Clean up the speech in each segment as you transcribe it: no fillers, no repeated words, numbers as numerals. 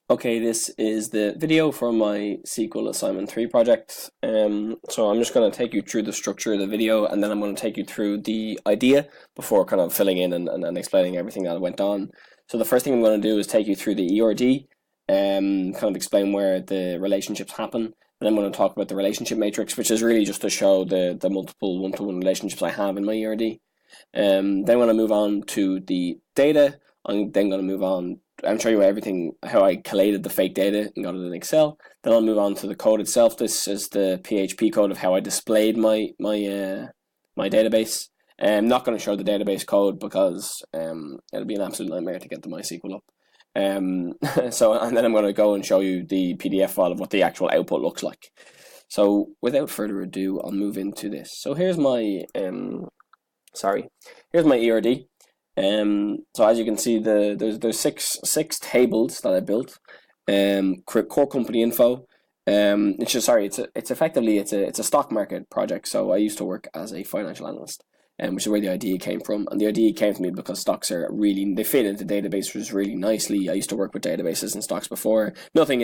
Okay, this is the video from my SQL Assignment 3 project. So I'm just going to take you through the structure of the video, and then I'm going to take you through the idea before kind of filling in and explaining everything that went on. So the first thing I'm going to do is take you through the ERD, kind of explain where the relationships happen. And I'm going to talk about the relationship matrix, which is really just to show the multiple one-to-one relationships I have in my ERD. Then I'm going to move on to the data. I'm then going to move on. I'm showing you everything, how I collated the fake data and got it in Excel. Then I'll move on to the code itself. This is the PHP code of how I displayed my database. I'm not going to show the database code because it'll be an absolute nightmare to get the MySQL up. And then I'm going to go and show you the PDF file of what the actual output looks like. So without further ado, I'll move into this. So here's my here's my ERD. So as you can see, there's six tables that I built. Core company info. It's effectively a stock market project. So I used to work as a financial analyst, which is where the idea came from. And the idea came to me because stocks they fit into databases really nicely. I used to work with databases and stocks before. Nothing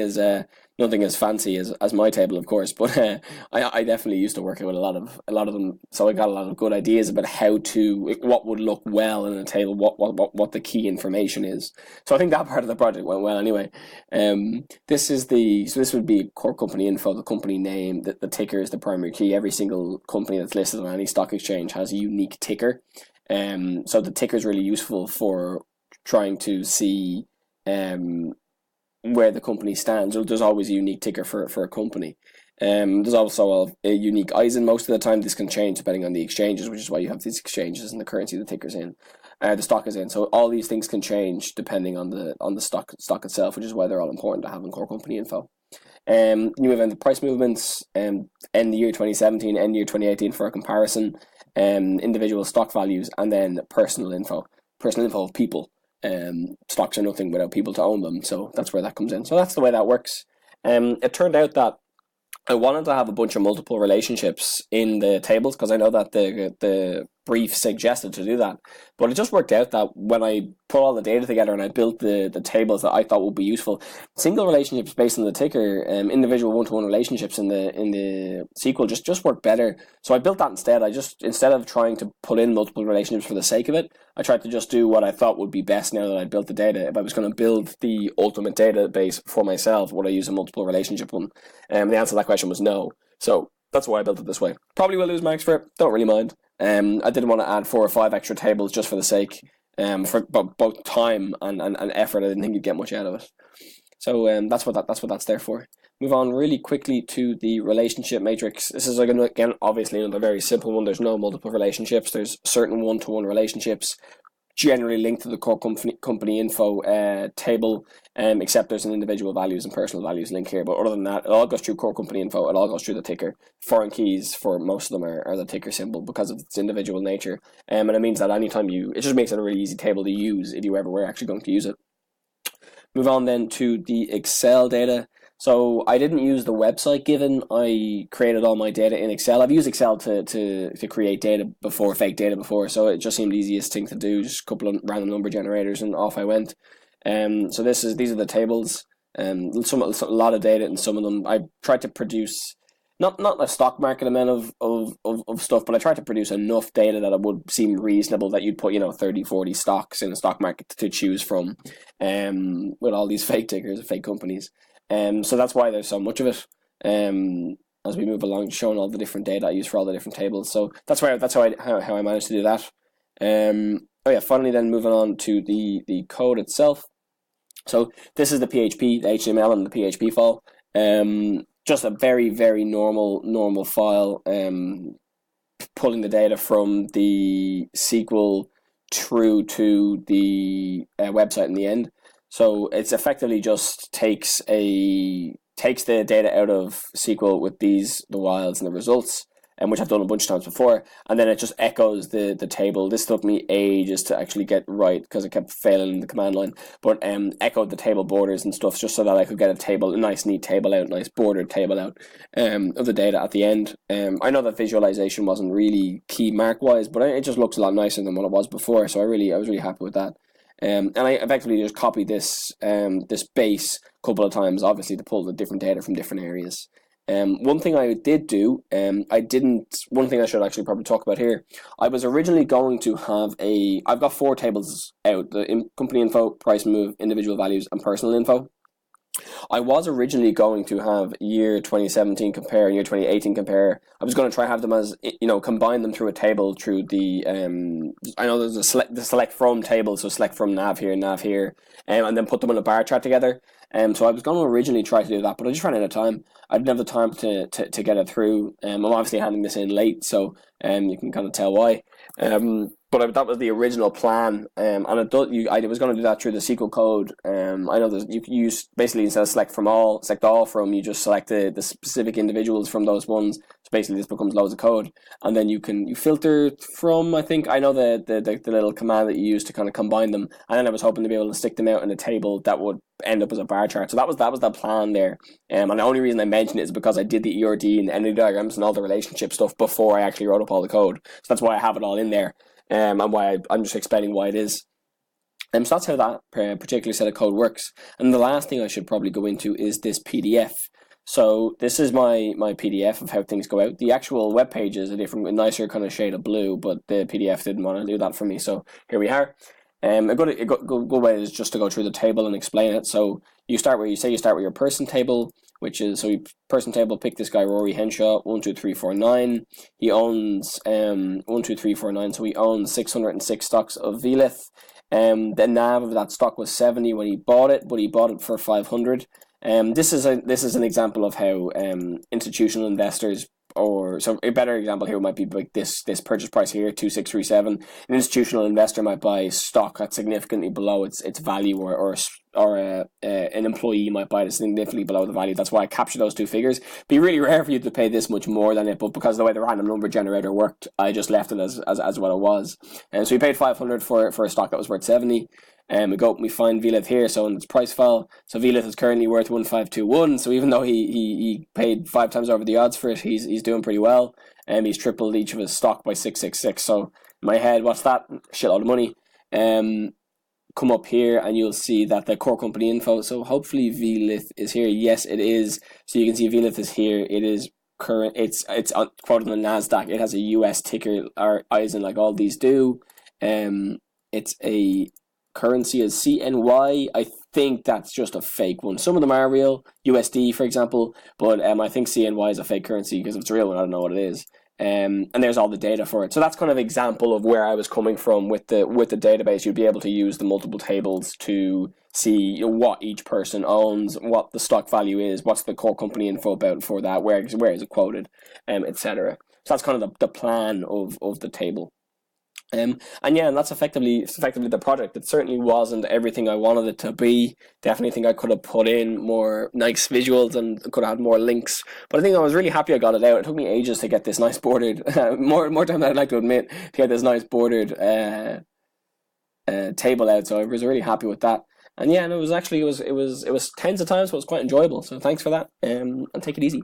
as fancy as my table, of course, but I definitely used to work with a lot of them. So I got a lot of good ideas about what would look well in a table, what the key information is. So I think that part of the project went well anyway. This would be core company info, the company name, the ticker is the primary key. Every single company that's listed on any stock exchange has a unique ticker. So the ticker is really useful for trying to see where the company stands. There's always a unique ticker for a company. There's also a unique ISIN most of the time. This can change depending on the exchanges, which is why you have these exchanges and the currency the ticker's in, the stock is in. So all these things can change depending on the stock itself, which is why they're all important to have in core company info. You move into price movements, end the year 2017, end year 2018 for a comparison, individual stock values, and then personal info of people. Stocks are nothing without people to own them, so that's where that comes in. So that's the way that works. It turned out that I wanted to have a bunch of multiple relationships in the tables because I know that the brief suggested to do that. But it just worked out that when I put all the data together and I built the tables that I thought would be useful, single relationships based on the ticker, individual one-to-one relationships in the SQL just work better. So I built that instead. Instead of trying to put in multiple relationships for the sake of it, I tried to just do what I thought would be best now that I built the data. If I was going to build the ultimate database for myself, would I use a multiple relationship one? The answer to that question was no. So that's why I built it this way. Probably will lose marks for it. Don't really mind. I didn't want to add 4 or 5 extra tables just for the sake, for both time and effort. I didn't think you'd get much out of it. So that's what that's there for. Move on really quickly to the relationship matrix. This is again obviously another very simple one. There's no multiple relationships. There's certain one-to-one relationships generally linked to the core company info table, except there's an individual values and personal values link here. But other than that, it all goes through core company info. It all goes through the ticker. Foreign keys for most of them are the ticker symbol because of its individual nature. And it means that anytime it just makes it a really easy table to use if you ever were actually going to use it. Move on then to the Excel data. So I didn't use the website given. I created all my data in Excel. I've used Excel to create data before, fake data before, so it just seemed the easiest thing to do. Just a couple of random number generators and off I went. So these are the tables. A lot of data in some of them. I tried to produce not a stock market amount of stuff, but I tried to produce enough data that it would seem reasonable that you'd put 30, 40 stocks in a stock market to choose from, with all these fake tickers of fake companies. So that's why there's so much of it. As we move along, showing all the different data I use for all the different tables. So that's how I managed to do that. Finally then moving on to the code itself. So this is the PHP, the HTML and the PHP file. Just a very, very normal file. Pulling the data from the SQL through to the website in the end. So it's effectively just takes the data out of SQL with the whiles and the results, which I've done a bunch of times before, and then it just echoes the table. This took me ages to actually get right because it kept failing in the command line, but echoed the table borders and stuff just so that I could get a nice neat table out, nice bordered table out of the data at the end. I know that visualization wasn't really key mark wise, but it just looks a lot nicer than what it was before, so I was really happy with that. And I effectively just copied this base a couple of times, obviously to pull the different data from different areas. One thing I did do, one thing I should actually probably talk about here. I was originally going to have I've got 4 tables out: the company info, price move, individual values, and personal info. I was originally going to have year 2017 compare and year 2018 compare. I was going to try have them as, combine them through a table through the, I know there's the select from table, so select from nav here, and then put them in a bar chart together. So I was going to originally try to do that, but I just ran out of time. I didn't have the time to get it through. I'm obviously handing this in late, so you can kind of tell why. But that was the original plan, and I was going to do that through the SQL code. I know that you can use, basically, instead of select all from, you just select the specific individuals from those ones. So basically, this becomes loads of code, and then you filter from. I know the little command that you use to kind of combine them, and then I was hoping to be able to stick them out in a table that would end up as a bar chart. So that was the plan there. And the only reason I mentioned it is because I did the ERD and the entity diagrams and all the relationship stuff before I actually wrote up all the code. So that's why I have it all in there. And why I'm just explaining why it is. So that's how that particular set of code works. And the last thing I should probably go into is this PDF. So this is my PDF of how things go out. The actual web page is a nicer kind of shade of blue, but the PDF didn't want to do that for me. So here we are. A good way is just to go through the table and explain it. So you start with your person table, which is, person table, pick this guy Rory Henshaw, 12349. He owns 12349, so he owns 606 stocks of VLith. The NAV of that stock was 70 when he bought it, but he bought it for 500. This is an example of how institutional investors, so a better example here might be like this purchase price here, 2637. An institutional investor might buy stock that's significantly below its value, or an employee might buy it significantly below the value. That's why I capture those two figures. It'd be really rare for you to pay this much more than it, but because of the way the random number generator worked, I just left it as what it was. And so we paid 500 for a stock that was worth 70. We find VLith here, so in its price file, so VLith is currently worth 1521. So even though he paid 5 times over the odds for it, he's doing pretty well. He's tripled each of his stock by 666. So in my head, what's that? Shitload of money. Come up here and you'll see that the core company info. So hopefully VLith is here. Yes, it is. So you can see VLith is here. It is current. It's quoted on the Nasdaq. It has a US ticker, or ISIN, like all these do. It's a currency as CNY. I think that's just a fake one. Some of them are real, USD for example, but I think CNY is a fake currency, because if it's a real one, I don't know what it is. And there's all the data for it. So that's kind of example of where I was coming from with the database. You'd be able to use the multiple tables to see what each person owns, what the stock value is, what's the core company info about for that, where is it quoted, etc. So that's kind of the plan of the table. And that's effectively the project. It certainly wasn't everything I wanted it to be. Definitely think I could have put in more nice visuals and could have had more links. But I think I was really happy I got it out. It took me ages to get this nice bordered, more time than I'd like to admit, to get this nice bordered table out. So I was really happy with that. And it was tens of times, so it was quite enjoyable. So thanks for that, and take it easy.